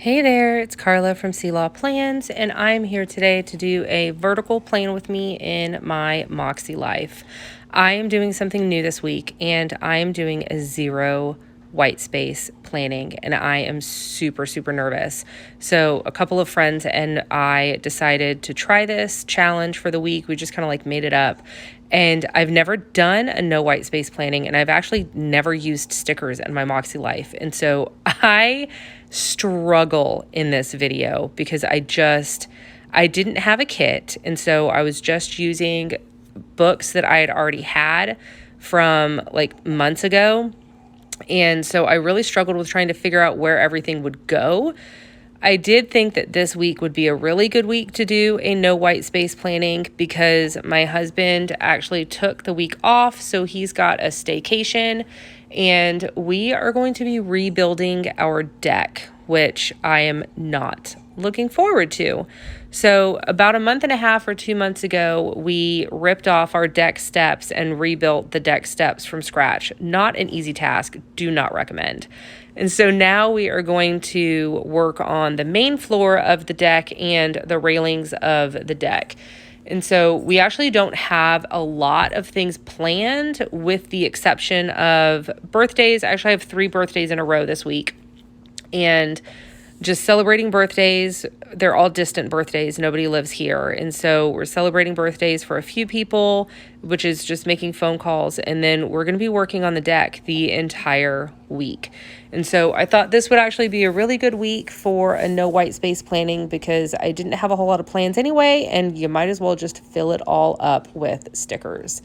Hey there, it's Carla from Law Plans, and I'm here today to do a vertical plan with me in my MakseLife. I am doing something new this week, and I am doing a zero white space planning, and I am super nervous. So a couple of friends and I decided to try this challenge for the week. We just kind of like made it up. And I've never done a no white space planning, and I've actually never used stickers in my MakseLife. And so I struggle in this video because I didn't have a kit. And so I was just using books that I had already had from like months ago. And so I really struggled with trying to figure out where everything would go. I did think that this week would be a really good week to do a no white space planning because my husband actually took the week off. So he's got a staycation and we are going to be rebuilding our deck, which I am not looking forward to. So about a month and a half or 2 months ago, we ripped off our deck steps and rebuilt the deck steps from scratch. Not an easy task. Do not recommend. And so now we are going to work on the main floor of the deck and the railings of the deck. And so we actually don't have a lot of things planned with the exception of birthdays. Actually, I have 3 birthdays in a row this week. And just celebrating birthdays. They're all distant birthdays. Nobody lives here. And so we're celebrating birthdays for a few people, which is just making phone calls. And then we're going to be working on the deck the entire week. And so I thought this would actually be a really good week for a no white space planning because I didn't have a whole lot of plans anyway. And you might as well just fill it all up with stickers.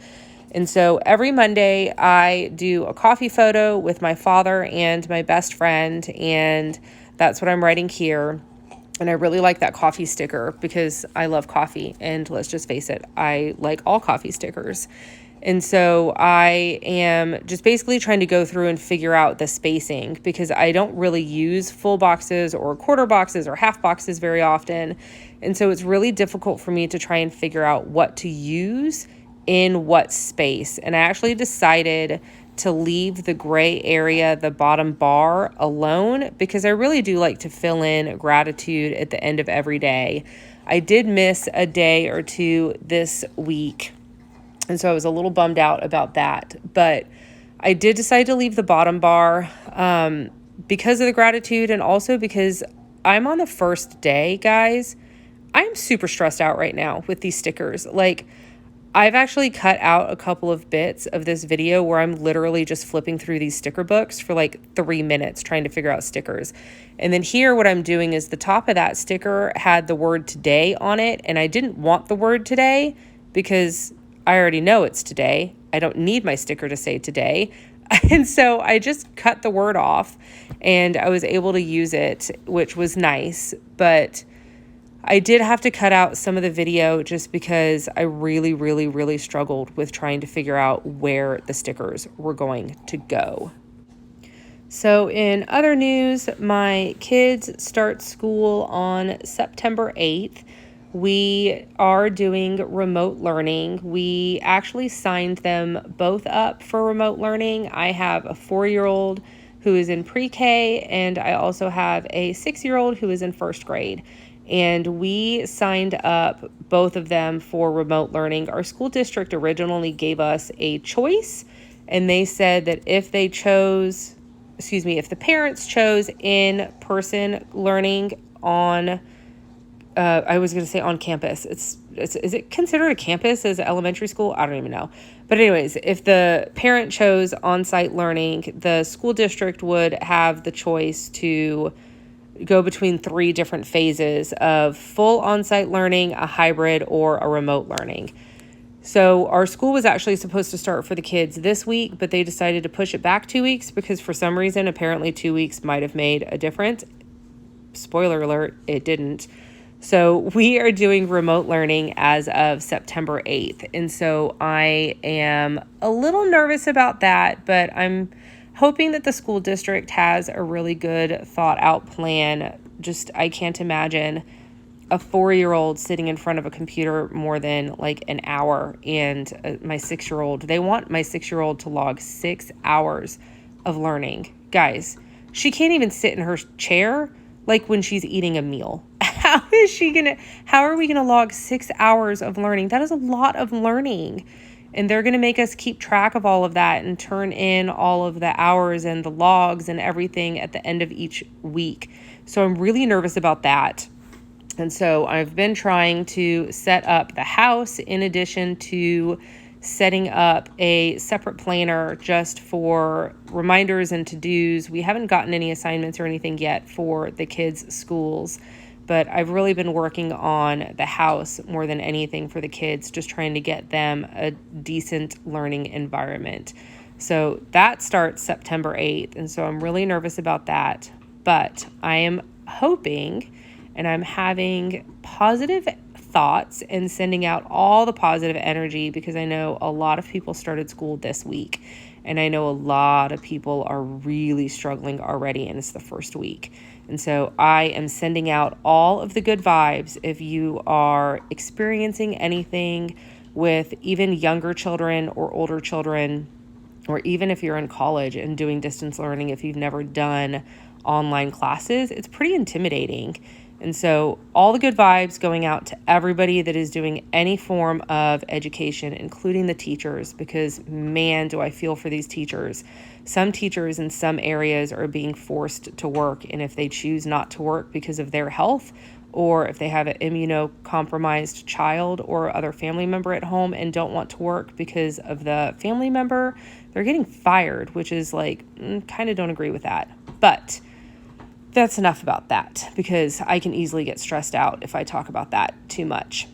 And so every Monday I do a coffee photo with my father and my best friend, and that's what I'm writing here. And I really like that coffee sticker because I love coffee. And let's just face it, I like all coffee stickers. And so I am just basically trying to go through and figure out the spacing because I don't really use full boxes or quarter boxes or half boxes very often. And so it's really difficult for me to try and figure out what to use in what space. And I actually decided to leave the gray area, the bottom bar, alone because I really do like to fill in gratitude at the end of every day. I did miss a day or two this week, and so I was a little bummed out about that. But I did decide to leave the bottom bar because of the gratitude and also because I'm on the first day, guys. I'm super stressed out right now with these stickers. Like, I've actually cut out a couple of bits of this video where I'm literally just flipping through these sticker books for like 3 minutes trying to figure out stickers. And then here what I'm doing is the top of that sticker had the word today on it, and I didn't want the word today because I already know it's today. I don't need my sticker to say today. And so I just cut the word off and I was able to use it, which was nice. But I did have to cut out some of the video just because I really struggled with trying to figure out where the stickers were going to go. So in other news, my kids start school on September 8th. We are doing remote learning. We actually signed them both up for remote learning. I have a 4-year-old who is in pre-K, and I also have a 6-year-old who is in first grade. And we signed up both of them for remote learning. Our school district originally gave us a choice, and they said that if the parents chose in-person learning on, I was going to say on campus. Is it considered a campus as elementary school? I don't even know. But anyways, if the parent chose on-site learning, the school district would have the choice to go between 3 different phases of full on-site learning, a hybrid, or a remote learning. So our school was actually supposed to start for the kids this week, but they decided to push it back 2 weeks because for some reason, apparently 2 weeks might have made a difference. Spoiler alert, it didn't. So we are doing remote learning as of September 8th. And so I am a little nervous about that, but I'm hoping that the school district has a really good thought out plan. Just, I can't imagine a 4-year-old sitting in front of a computer more than like an hour. And my 6-year-old, they want my 6-year-old to log 6 hours of learning. Guys, she can't even sit in her chair like when she's eating a meal. How are we gonna log 6 hours of learning? That is a lot of learning. And they're gonna make us keep track of all of that and turn in all of the hours and the logs and everything at the end of each week. So I'm really nervous about that. And so I've been trying to set up the house in addition to setting up a separate planner just for reminders and to-dos. We haven't gotten any assignments or anything yet for the kids' schools, but I've really been working on the house more than anything for the kids, just trying to get them a decent learning environment. So that starts September 8th, and so I'm really nervous about that. But I am hoping and I'm having positive thoughts and sending out all the positive energy because I know a lot of people started school this week, and I know a lot of people are really struggling already, and it's the first week. And so I am sending out all of the good vibes. If you are experiencing anything with even younger children or older children, or even if you're in college and doing distance learning, if you've never done online classes, it's pretty intimidating. And so all the good vibes going out to everybody that is doing any form of education, including the teachers, because man, do I feel for these teachers. Some teachers in some areas are being forced to work, and if they choose not to work because of their health, or if they have an immunocompromised child or other family member at home and don't want to work because of the family member, they're getting fired, which is like, kind of don't agree with that. But that's enough about that, because I can easily get stressed out if I talk about that too much.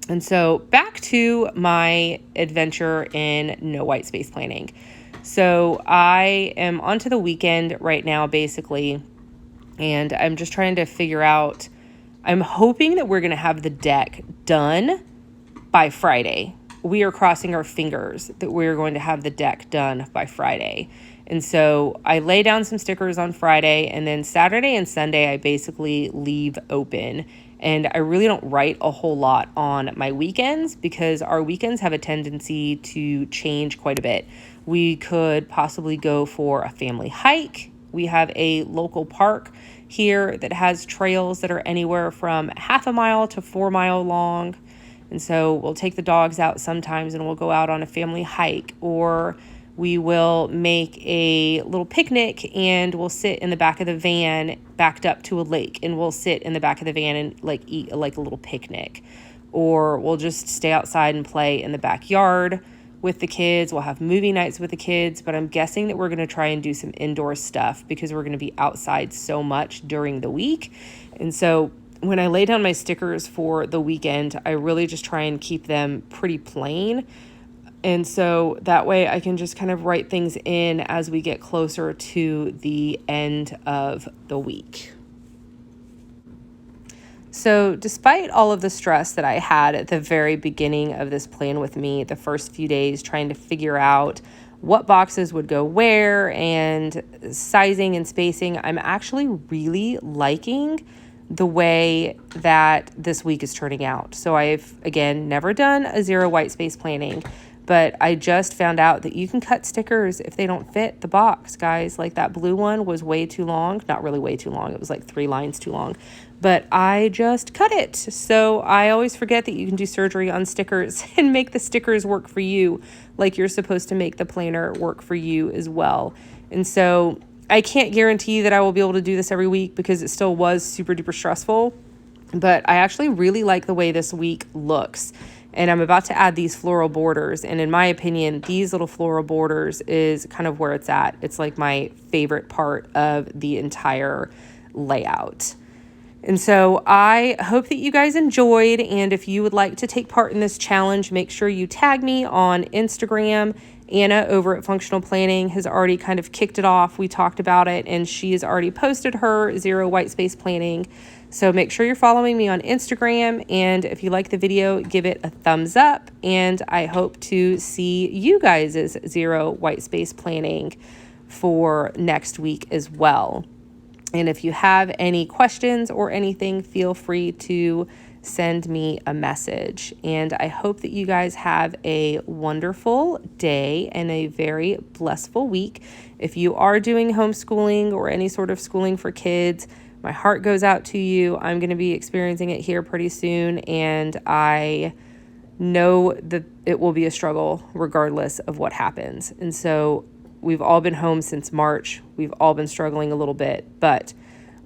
And so back to my adventure in no white space planning. So I am onto the weekend right now, basically, and I'm just trying to figure out, I'm hoping that we're going to have the deck done by Friday. We are crossing our fingers that we're going to have the deck done by Friday. And so I lay down some stickers on Friday, and then Saturday and Sunday I basically leave open. And I really don't write a whole lot on my weekends because our weekends have a tendency to change quite a bit. We could possibly go for a family hike. We have a local park here that has trails that are anywhere from 1/2 mile to 4 mile long. And so we'll take the dogs out sometimes and we'll go out on a family hike, or we will make a little picnic and we'll sit in the back of the van backed up to a lake, and we'll sit in the back of the van and like eat like a little picnic. Or we'll just stay outside and play in the backyard with the kids. We'll have movie nights with the kids, but I'm guessing that we're going to try and do some indoor stuff because we're going to be outside so much during the week. And so when I lay down my stickers for the weekend, I really just try and keep them pretty plain. And so that way I can just kind of write things in as we get closer to the end of the week. So despite all of the stress that I had at the very beginning of this plan with me, the first few days trying to figure out what boxes would go where and sizing and spacing, I'm actually really liking the way that this week is turning out. So I've, again, never done a zero white space planning, but I just found out that you can cut stickers if they don't fit the box, guys. Like that blue one was way too long. Not really way too long. It was like 3 lines too long. But I just cut it. So I always forget that you can do surgery on stickers and make the stickers work for you, like you're supposed to make the planner work for you as well. And so I can't guarantee that I will be able to do this every week because it still was super duper stressful. But I actually really like the way this week looks. And I'm about to add these floral borders. And in my opinion, these little floral borders is kind of where it's at. It's like my favorite part of the entire layout. And so I hope that you guys enjoyed. And if you would like to take part in this challenge, make sure you tag me on Instagram. Anna over at Functional Planning has already kind of kicked it off. We talked about it, and she has already posted her zero white space planning. So make sure you're following me on Instagram, and if you like the video, give it a thumbs up, and I hope to see you guys' zero white space planning for next week as well. And if you have any questions or anything, feel free to send me a message. And I hope that you guys have a wonderful day and a very blissful week. If you are doing homeschooling or any sort of schooling for kids, My heart goes out to you. I'm going to be experiencing it here pretty soon, and I know that it will be a struggle regardless of what happens. And so we've all been home since March. We've all been struggling a little bit, but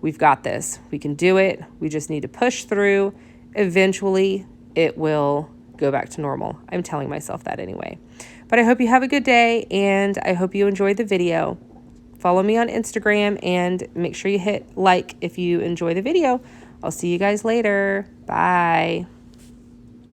we've got this. We can do it. We just need to push through. Eventually, it will go back to normal. I'm telling myself that anyway. But I hope you have a good day, and I hope you enjoyed the video. Follow me on Instagram, and make sure you hit like if you enjoy the video. I'll see you guys later. Bye.